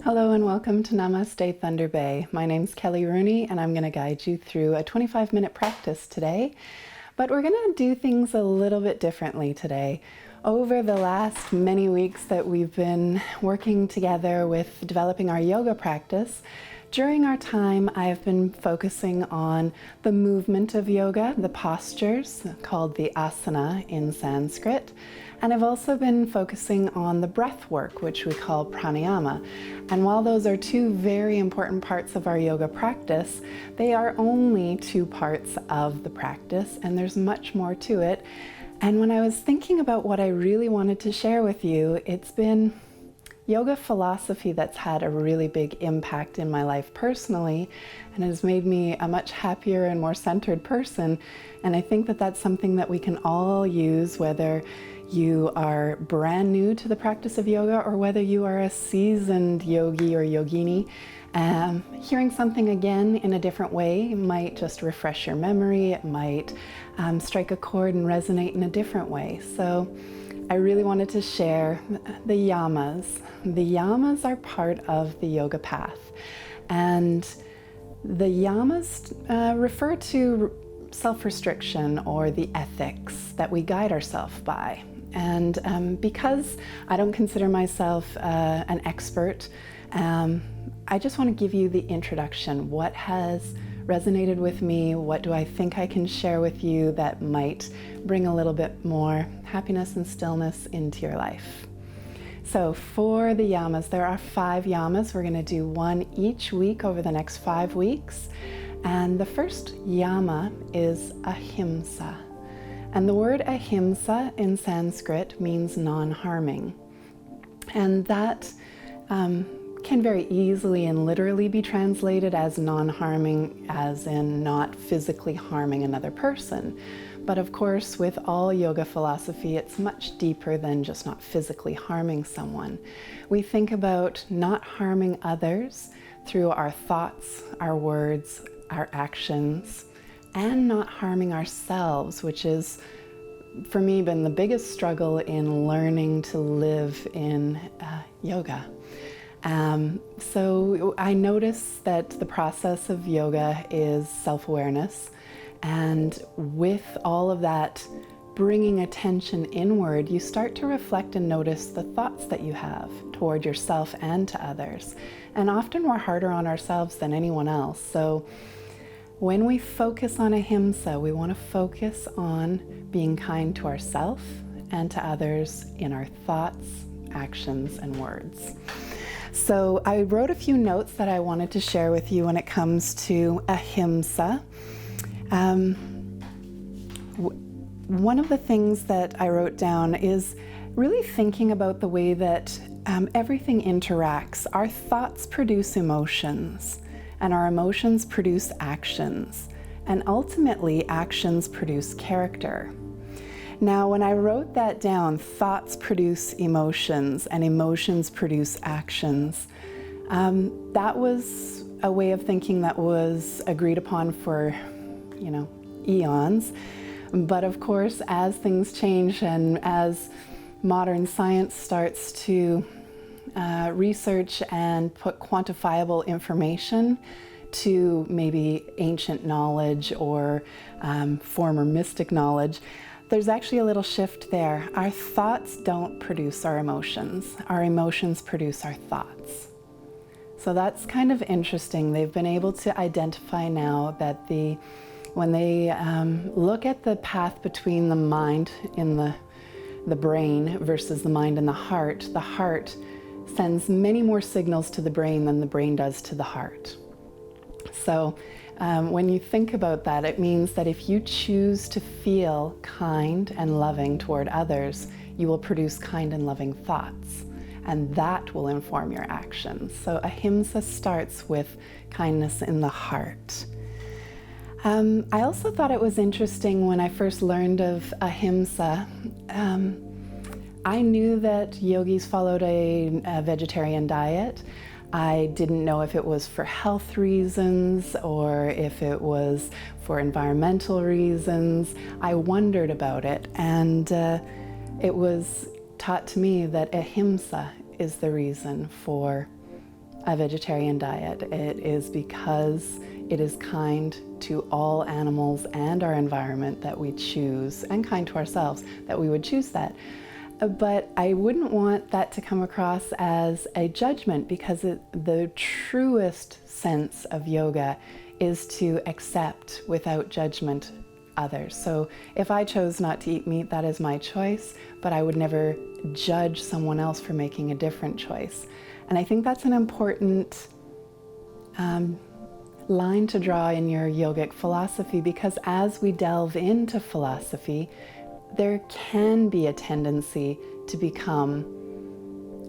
Hello and welcome to Namaste Thunder Bay. My name's Kelly Rooney and I'm going to guide you through a 25-minute practice today. But we're going to do things a little bit differently today. Over the last many weeks that we've been working together with developing our yoga practice, during our time I've been focusing on the movement of yoga, the postures called the asana in Sanskrit. And I've also been focusing on the breath work, which we call pranayama. And while those are two very important parts of our yoga practice, they are only two parts of the practice, and there's much more to it. And when I was thinking about what I really wanted to share with you, it's been yoga philosophy that's had a really big impact in my life personally and has made me a much happier and more centered person. And I think that that's something that we can all use, whether you are brand new to the practice of yoga or whether you are a seasoned yogi or yogini. Hearing something again in a different way might just refresh your memory. It might strike a chord and resonate in a different way. So I really wanted to share the yamas. The yamas are part of the yoga path. And the yamas refer to self-restriction or the ethics that we guide ourselves by. And because I don't consider myself an expert, I just want to give you the introduction. What has resonated with me? What do I think I can share with you that might bring a little bit more happiness and stillness into your life? So for the yamas, there are 5 yamas. We're going to do one each week over the next 5 weeks. And the first yama is ahimsa. And the word ahimsa in Sanskrit means non-harming. And that can very easily and literally be translated as non-harming, as in not physically harming another person. But of course, with all yoga philosophy, it's much deeper than just not physically harming someone. We think about not harming others through our thoughts, our words, our actions, and not harming ourselves, which is, for me, been the biggest struggle in learning to live in yoga. So I notice that the process of yoga is self-awareness, and with all of that bringing attention inward, you start to reflect and notice the thoughts that you have toward yourself and to others. And often we're harder on ourselves than anyone else. So when we focus on ahimsa, we want to focus on being kind to ourselves and to others in our thoughts, actions, and words. So I wrote a few notes that I wanted to share with you when it comes to ahimsa. One of the things that I wrote down is really thinking about the way that everything interacts. Our thoughts produce emotions, and our emotions produce actions, and ultimately actions produce character. Now, when I wrote that down, thoughts produce emotions and emotions produce actions, that was a way of thinking that was agreed upon for, eons. But of course, as things change and as modern science starts to research and put quantifiable information to maybe ancient knowledge or former mystic knowledge, there's actually a little shift there. Our thoughts don't produce our emotions. Our emotions produce our thoughts. So that's kind of interesting. They've been able to identify now that when they look at the path between the mind in the brain versus the mind and the heart sends many more signals to the brain than the brain does to the heart. So when you think about that, it means that if you choose to feel kind and loving toward others, you will produce kind and loving thoughts, and that will inform your actions. So ahimsa starts with kindness in the heart. I also thought it was interesting when I first learned of ahimsa. I knew that yogis followed a vegetarian diet. I didn't know if it was for health reasons or if it was for environmental reasons. I wondered about it, and it was taught to me that ahimsa is the reason for a vegetarian diet. It is because it is kind to all animals and our environment that we choose, and kind to ourselves that we would choose that. But I wouldn't want that to come across as a judgment, because the truest sense of yoga is to accept without judgment others. So if I chose not to eat meat, that is my choice, but I would never judge someone else for making a different choice. And I think that's an important line to draw in your yogic philosophy, because as we delve into philosophy, there can be a tendency to become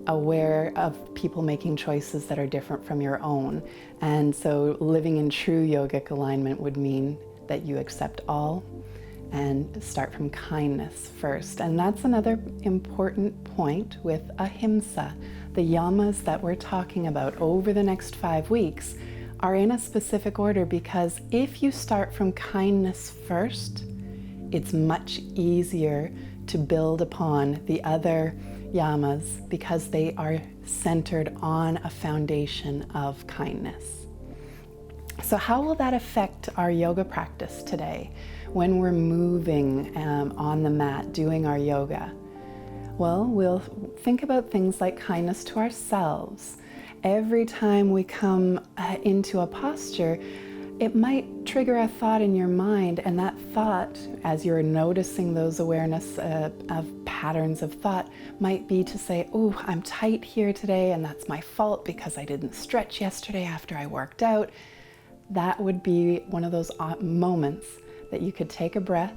aware of people making choices that are different from your own. And so living in true yogic alignment would mean that you accept all and start from kindness first. And that's another important point with ahimsa. The yamas that we're talking about over the next 5 weeks are in a specific order, because if you start from kindness first, it's much easier to build upon the other yamas, because they are centered on a foundation of kindness. So how will that affect our yoga practice today when we're moving on the mat doing our yoga? Well, we'll think about things like kindness to ourselves. Every time we come into a posture, it might trigger a thought in your mind, and that thought, as you're noticing those awareness of patterns of thought, might be to say, oh, I'm tight here today, and that's my fault because I didn't stretch yesterday after I worked out. That would be one of those moments that you could take a breath,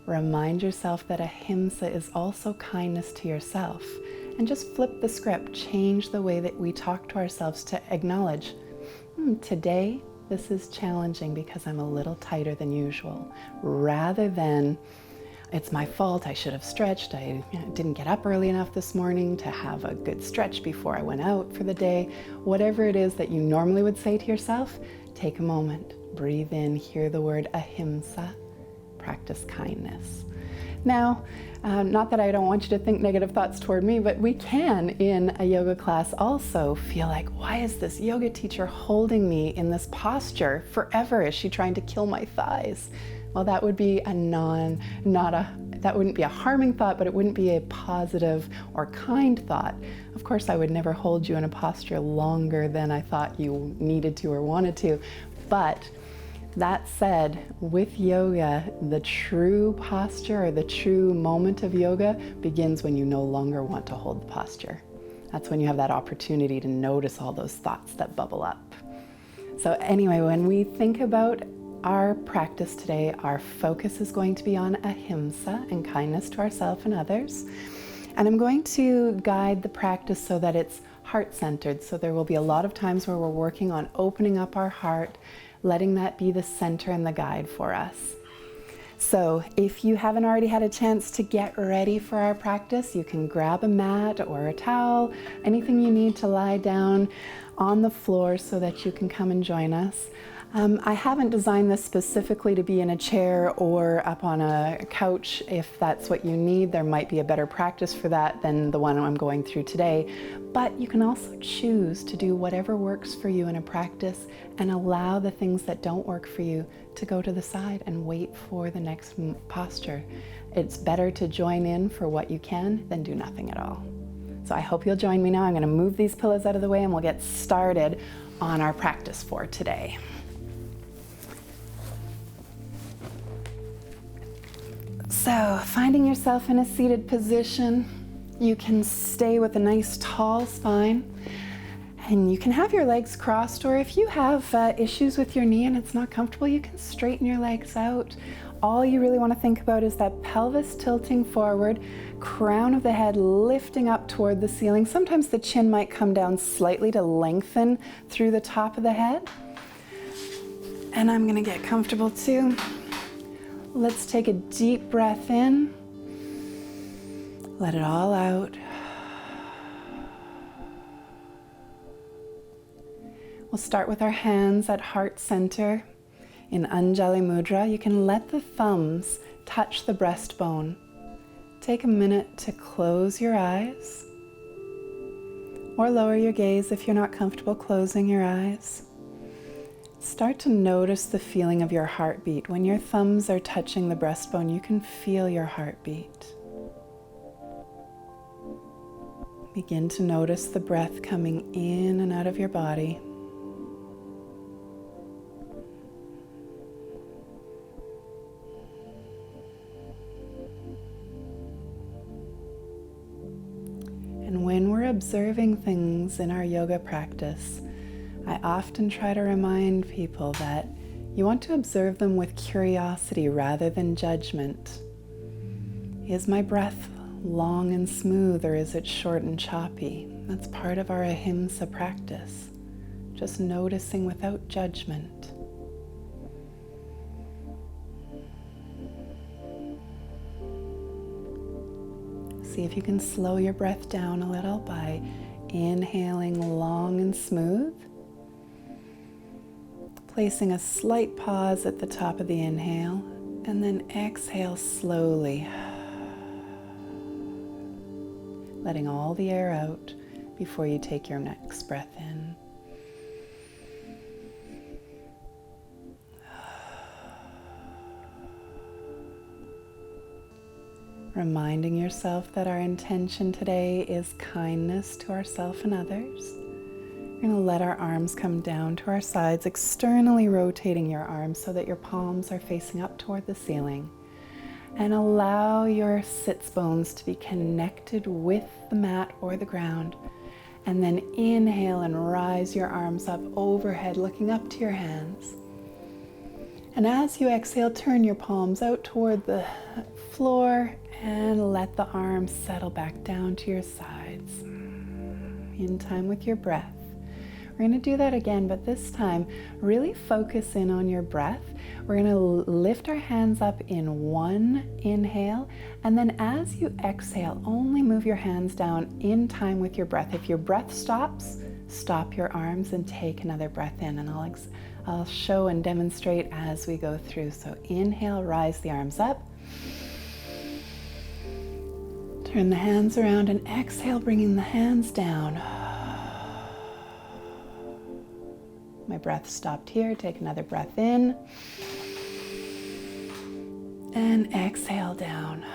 remind yourself that ahimsa is also kindness to yourself, and just flip the script, change the way that we talk to ourselves to acknowledge, today this is challenging because I'm a little tighter than usual, rather than it's my fault, I should have stretched, I didn't get up early enough this morning to have a good stretch before I went out for the day. Whatever it is that you normally would say to yourself, take a moment, breathe in, hear the word ahimsa, practice kindness. Now, not that I don't want you to think negative thoughts toward me, but we can, in a yoga class, also feel like, why is this yoga teacher holding me in this posture forever? Is she trying to kill my thighs? Well, that would be that wouldn't be a harming thought, but it wouldn't be a positive or kind thought. Of course, I would never hold you in a posture longer than I thought you needed to or wanted to. But that said, with yoga, the true posture, or the true moment of yoga, begins when you no longer want to hold the posture. That's when you have that opportunity to notice all those thoughts that bubble up. So anyway, when we think about our practice today, our focus is going to be on ahimsa and kindness to ourselves and others. And I'm going to guide the practice so that it's heart-centered. So there will be a lot of times where we're working on opening up our heart, letting that be the center and the guide for us. So if you haven't already had a chance to get ready for our practice, you can grab a mat or a towel, anything you need to lie down on the floor so that you can come and join us. I haven't designed this specifically to be in a chair or up on a couch. If that's what you need, there might be a better practice for that than the one I'm going through today. But you can also choose to do whatever works for you in a practice and allow the things that don't work for you to go to the side and wait for the next posture. It's better to join in for what you can than do nothing at all. So I hope you'll join me now. I'm going to move these pillows out of the way and we'll get started on our practice for today. So, finding yourself in a seated position, you can stay with a nice tall spine, and you can have your legs crossed, or if you have issues with your knee and it's not comfortable, you can straighten your legs out. All you really want to think about is that pelvis tilting forward, crown of the head lifting up toward the ceiling. Sometimes the chin might come down slightly to lengthen through the top of the head. And I'm going to get comfortable too. Let's take a deep breath in. Let it all out. We'll start with our hands at heart center. In Anjali Mudra, you can let the thumbs touch the breastbone. Take a minute to close your eyes. or lower your gaze if you're not comfortable closing your eyes. Start to notice the feeling of your heartbeat. When your thumbs are touching the breastbone, you can feel your heartbeat. Begin to notice the breath coming in and out of your body. And when we're observing things in our yoga practice, I often try to remind people that you want to observe them with curiosity rather than judgment. Is my breath long and smooth, or is it short and choppy? That's part of our ahimsa practice. Just noticing without judgment. See if you can slow your breath down a little by inhaling long and smooth. Placing a slight pause at the top of the inhale, and then exhale slowly. Letting all the air out before you take your next breath in. Reminding yourself that our intention today is kindness to ourselves and others. We're going to let our arms come down to our sides, externally rotating your arms so that your palms are facing up toward the ceiling. And allow your sits bones to be connected with the mat or the ground. And then inhale and rise your arms up overhead, looking up to your hands. And as you exhale, turn your palms out toward the floor and let the arms settle back down to your sides. In time with your breath. We're going to do that again, but this time really focus in on your breath. We're going to lift our hands up in one inhale, and then as you exhale, only move your hands down in time with your breath. If your breath stops, stop your arms and take another breath in, and I'll show and demonstrate as we go through. So inhale, rise the arms up. Turn the hands around and exhale, bringing the hands down. My breath stopped here. Take another breath in. And exhale down.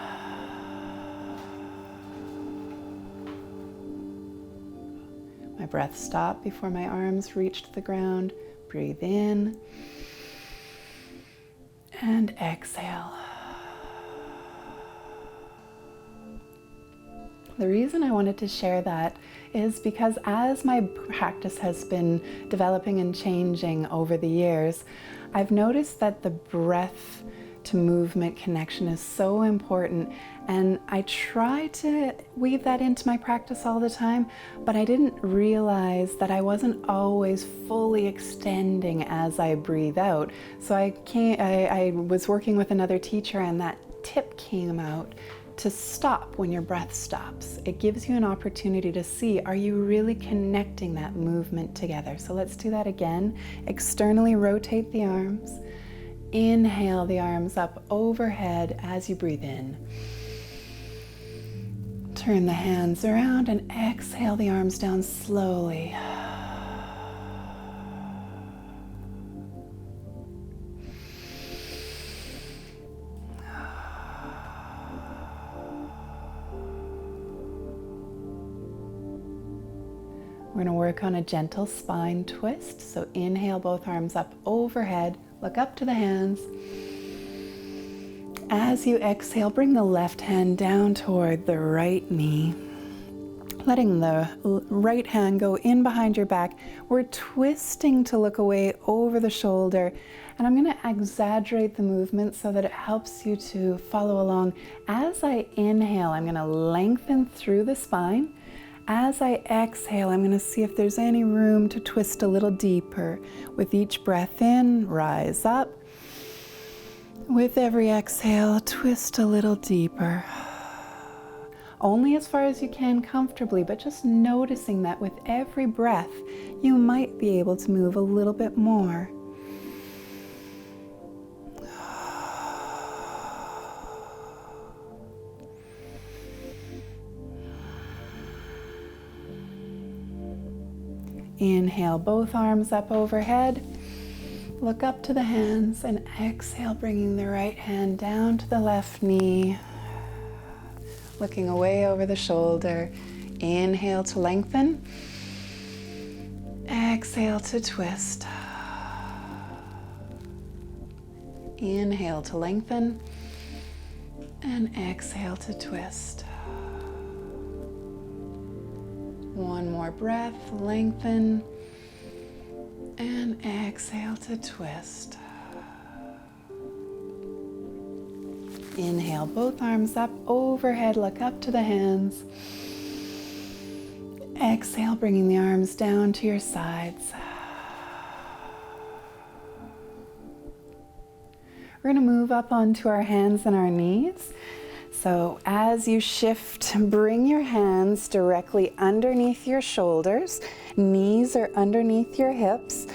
My breath stopped before my arms reached the ground. Breathe in. And exhale. The reason I wanted to share that is because as my practice has been developing and changing over the years, I've noticed that the breath to movement connection is so important, and I try to weave that into my practice all the time, but I didn't realize that I wasn't always fully extending as I breathe out. So I was working with another teacher, and that tip came out to stop when your breath stops. It gives you an opportunity to see, are you really connecting that movement together? So let's do that again. Externally rotate the arms. Inhale the arms up overhead as you breathe in. Turn the hands around and exhale the arms down slowly. We're going to work on a gentle spine twist. So inhale both arms up overhead, look up to the hands. As you exhale, bring the left hand down toward the right knee. Letting the right hand go in behind your back. We're twisting to look away over the shoulder. And I'm going to exaggerate the movement so that it helps you to follow along. As I inhale, I'm going to lengthen through the spine. As I exhale, I'm going to see if there's any room to twist a little deeper. With each breath in, rise up. With every exhale, twist a little deeper. Only as far as you can comfortably, but just noticing that with every breath, you might be able to move a little bit more. Inhale, both arms up overhead. Look up to the hands and exhale, bringing the right hand down to the left knee. Looking away over the shoulder. Inhale to lengthen. Exhale to twist. Inhale to lengthen. And exhale to twist. One more breath, lengthen. And exhale to twist. Inhale, both arms up overhead, look up to the hands. Exhale, bringing the arms down to your sides. We're going to move up onto our hands and our knees. So as you shift, bring your hands directly underneath your shoulders. Knees are underneath your hips.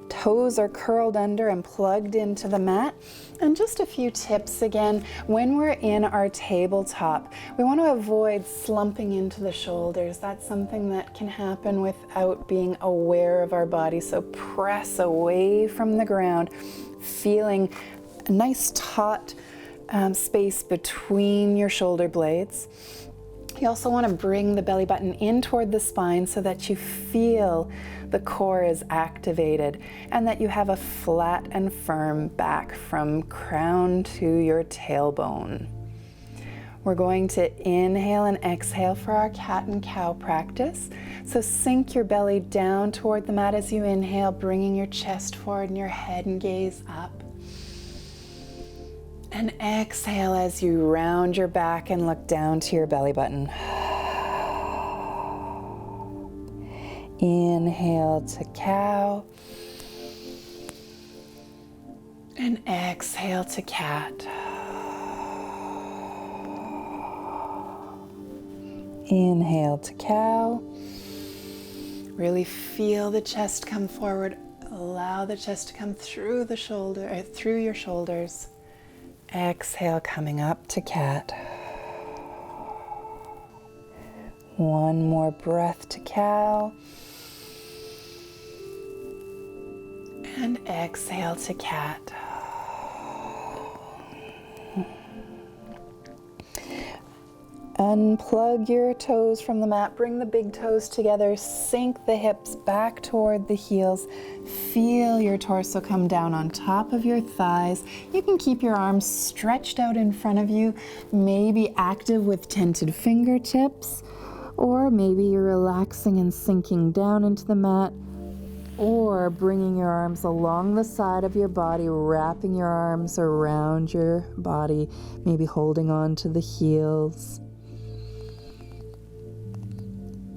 Toes are curled under and plugged into the mat. And just a few tips again, when we're in our tabletop, we want to avoid slumping into the shoulders. That's something that can happen without being aware of our body. So press away from the ground, feeling a nice taut space between your shoulder blades. You also want to bring the belly button in toward the spine so that you feel the core is activated and that you have a flat and firm back from crown to your tailbone. We're going to inhale and exhale for our cat and cow practice. So sink your belly down toward the mat as you inhale, bringing your chest forward and your head and gaze up. And exhale as you round your back and look down to your belly button. Inhale to cow. And exhale to cat. Inhale to cow. Really feel the chest come forward. Allow the chest to come through the shoulder, through your shoulders. Exhale, coming up to cat. One more breath to cow. And exhale to cat. Unplug your toes from the mat. Bring the big toes together. Sink the hips back toward the heels. Feel your torso come down on top of your thighs. You can keep your arms stretched out in front of you, maybe active with tented fingertips, or maybe you're relaxing and sinking down into the mat, or bringing your arms along the side of your body, wrapping your arms around your body, maybe holding on to the heels.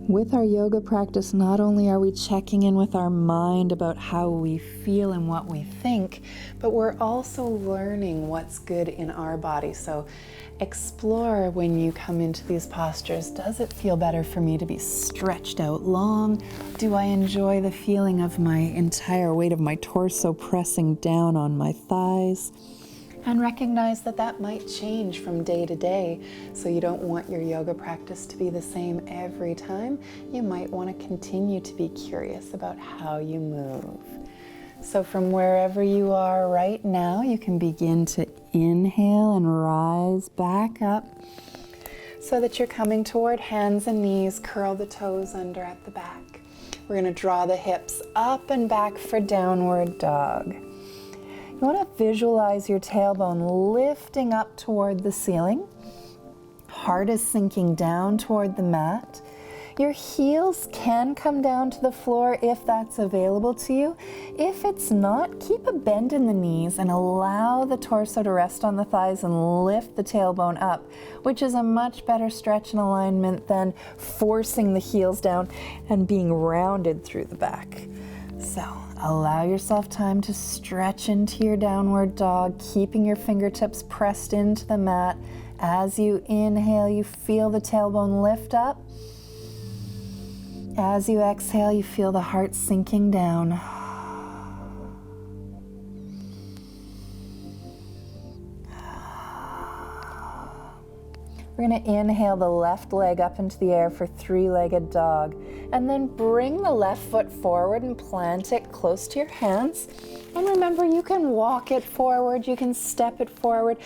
With our yoga practice, not only are we checking in with our mind about how we feel and what we think, but we're also learning what's good in our body. So explore when you come into these postures. Does it feel better for me to be stretched out long? Do I enjoy the feeling of my entire weight of my torso pressing down on my thighs? And recognize that that might change from day to day. So you don't want your yoga practice to be the same every time. You might want to continue to be curious about how you move. So from wherever you are right now, you can begin to inhale and rise back up so that you're coming toward hands and knees. Curl the toes under at the back. We're going to draw the hips up and back for downward dog. You want to visualize your tailbone lifting up toward the ceiling. Heart is sinking down toward the mat. Your heels can come down to the floor if that's available to you. If it's not, keep a bend in the knees and allow the torso to rest on the thighs and lift the tailbone up, which is a much better stretch and alignment than forcing the heels down and being rounded through the back. So allow yourself time to stretch into your downward dog, keeping your fingertips pressed into the mat. As you inhale, you feel the tailbone lift up. As you exhale, you feel the heart sinking down. We're going to inhale the left leg up into the air for three-legged dog. And then bring the left foot forward and plant it close to your hands. And remember, you can walk it forward, you can step it forward.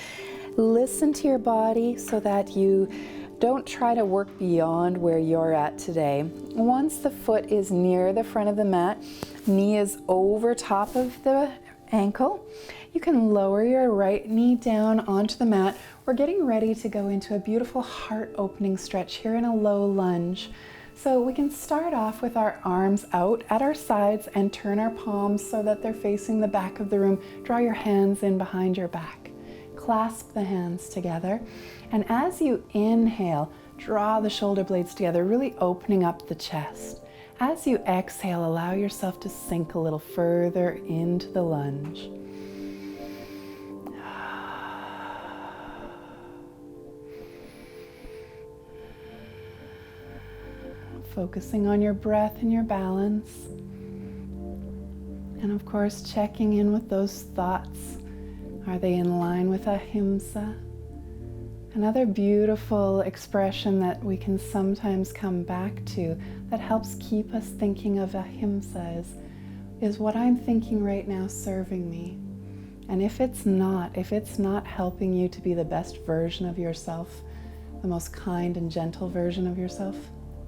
Listen to your body so that you don't try to work beyond where you're at today. Once the foot is near the front of the mat, knee is over top of the ankle, you can lower your right knee down onto the mat. We're getting ready to go into a beautiful heart opening stretch here in a low lunge. So we can start off with our arms out at our sides and turn our palms so that they're facing the back of the room. Draw your hands in behind your back. Clasp the hands together. And as you inhale, draw the shoulder blades together, really opening up the chest. As you exhale, allow yourself to sink a little further into the lunge. Focusing on your breath and your balance. And of course, checking in with those thoughts. Are they in line with ahimsa? Another beautiful expression that we can sometimes come back to that helps keep us thinking of ahimsa is what I'm thinking right now serving me? And if it's not helping you to be the best version of yourself, the most kind and gentle version of yourself,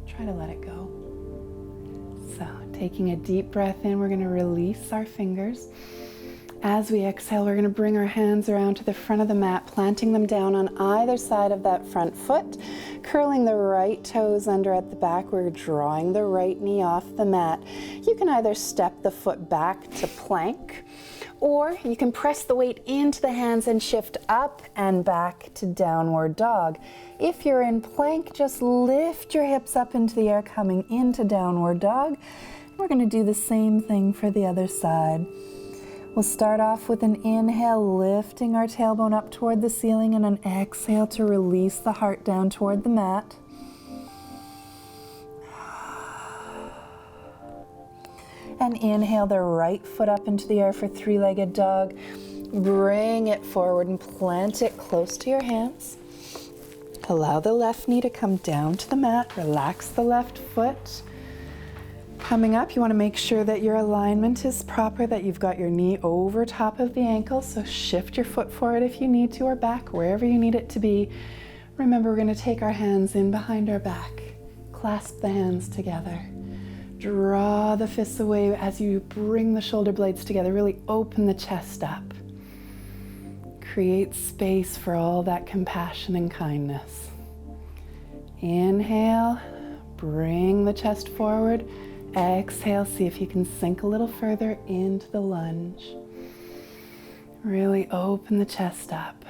try to let it go. So taking a deep breath in, we're going to release our fingers. As we exhale, we're going to bring our hands around to the front of the mat, planting them down on either side of that front foot, curling the right toes under at the back. We're drawing the right knee off the mat. You can either step the foot back to plank, or you can press the weight into the hands and shift up and back to downward dog. If you're in plank, just lift your hips up into the air, coming into downward dog. We're going to do the same thing for the other side. We'll start off with an inhale, lifting our tailbone up toward the ceiling, and an exhale to release the heart down toward the mat. And inhale the right foot up into the air for three-legged dog. Bring it forward and plant it close to your hands. Allow the left knee to come down to the mat. Relax the left foot. Coming up, you want to make sure that your alignment is proper, that you've got your knee over top of the ankle. So shift your foot forward if you need to, or back, wherever you need it to be. Remember, we're going to take our hands in behind our back. Clasp the hands together. Draw the fists away as you bring the shoulder blades together. Really open the chest up. Create space for all that compassion and kindness. Inhale, bring the chest forward. Exhale, see if you can sink a little further into the lunge. Really open the chest up.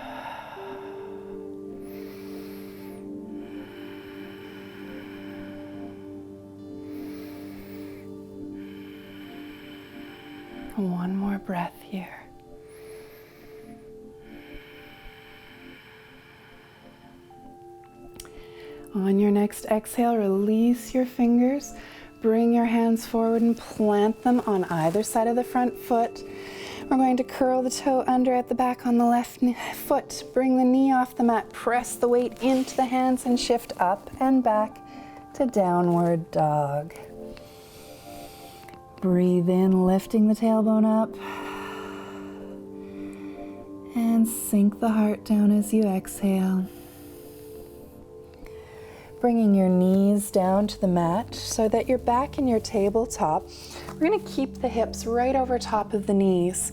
One more breath here. On your next exhale, release your fingers. Bring your hands forward and plant them on either side of the front foot. We're going to curl the toe under at the back on the left foot. Bring the knee off the mat. Press the weight into the hands and shift up and back to downward dog. Breathe in, lifting the tailbone up. And sink the heart down as you exhale. Bringing your knees down to the mat so that you're back in your tabletop. We're going to keep the hips right over top of the knees.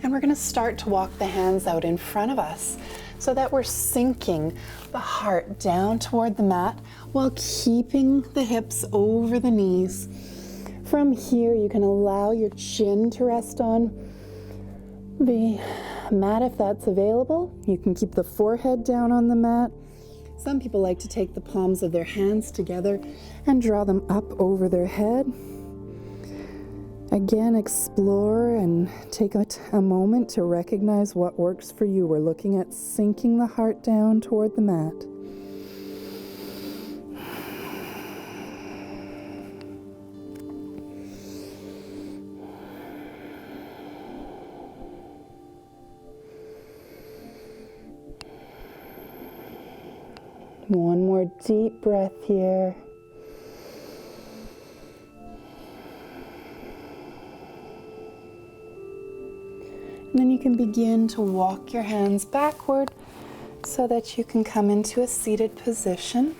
And we're going to start to walk the hands out in front of us so that we're sinking the heart down toward the mat while keeping the hips over the knees. From here, you can allow your chin to rest on the mat if that's available. You can keep the forehead down on the mat. Some people like to take the palms of their hands together and draw them up over their head. Again, explore and take a moment to recognize what works for you. We're looking at sinking the heart down toward the mat. One more deep breath here. And then you can begin to walk your hands backward so that you can come into a seated position.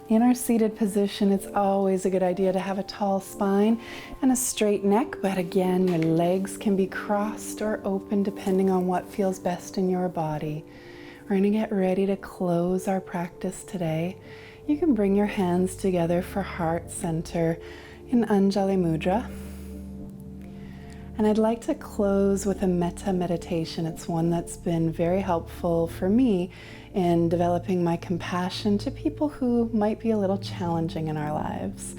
In our seated position, it's always a good idea to have a tall spine and a straight neck, but again, your legs can be crossed or open depending on what feels best in your body. We're going to get ready to close our practice today. You can bring your hands together for heart center in Anjali Mudra. And I'd like to close with a metta meditation. It's one that's been very helpful for me in developing my compassion to people who might be a little challenging in our lives.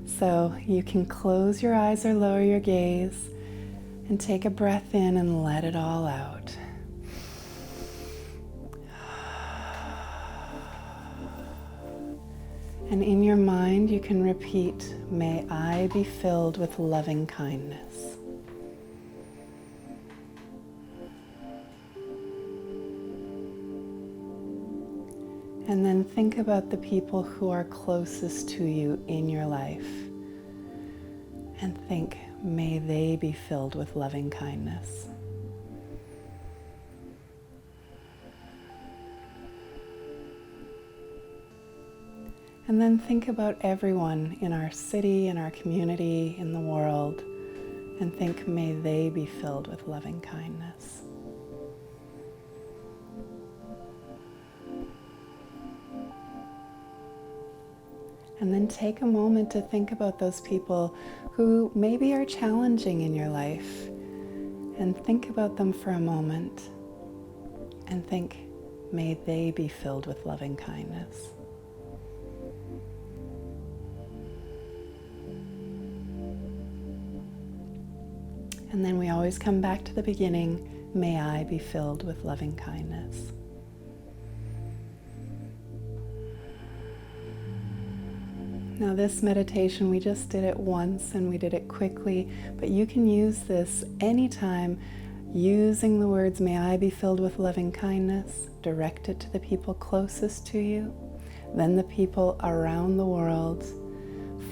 So you can close your eyes or lower your gaze and take a breath in and let it all out. And in your mind, you can repeat, "May I be filled with loving kindness." And then think about the people who are closest to you in your life. And think, may they be filled with loving kindness. And then think about everyone in our city, in our community, in the world, and think, may they be filled with loving kindness. And then take a moment to think about those people who maybe are challenging in your life. And think about them for a moment. And think, may they be filled with loving kindness. And then we always come back to the beginning, may I be filled with loving kindness. Now this meditation, we just did it once and we did it quickly, but you can use this anytime using the words, may I be filled with loving kindness, direct it to the people closest to you, then the people around the world,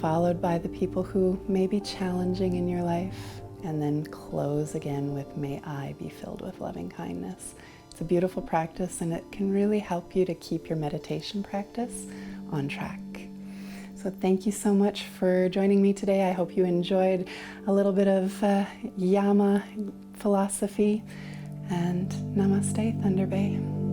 followed by the people who may be challenging in your life, and then close again with, may I be filled with loving kindness. It's a beautiful practice and it can really help you to keep your meditation practice on track. So thank you so much for joining me today. I hope you enjoyed a little bit of Yama philosophy, and Namaste Thunder Bay.